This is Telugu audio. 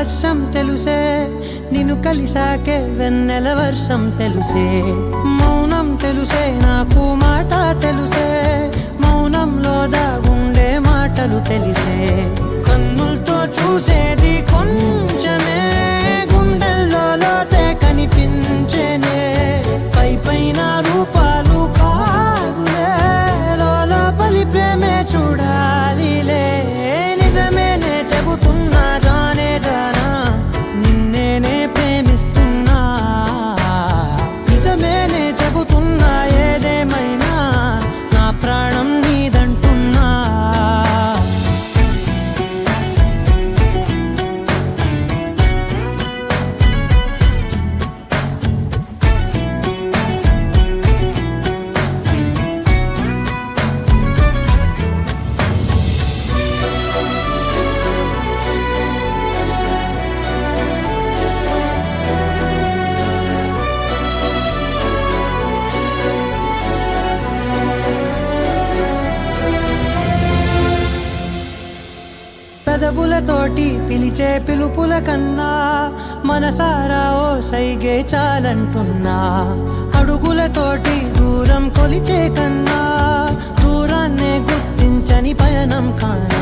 వర్షం తెలుసే, నిన్ను కలిసాకే వెన్నెల వర్షం తెలుసే. మౌనం తెలుసే నాకు మాట తెలుసే, మౌనంలో దాగుండే మాటలు తెలిసే. కన్నులతో చూసేది కొంచెమే, గుండెల్లో లోతే కనిపించేనే. పై పైన రూపాలు కాదులే, లోపలి ప్రేమే చూడాలిలే. నిజమేనే చెబుతున్నా జానే జానా, నిన్నేనే ప్రేమిస్తున్నా. నిజమేనే చెబుతున్నా ఏదేమైనా, నా ప్రాణం నీదంటున్నా. పెదవులతోటి పిలిచే పిలుపుల కన్నా, మనసారా ఓ సైగే చాలంటున్నా. అడుగులతోటి దూరం కొలిచే కన్నా, దూరాన్నే గుర్తించని పయనం కాని.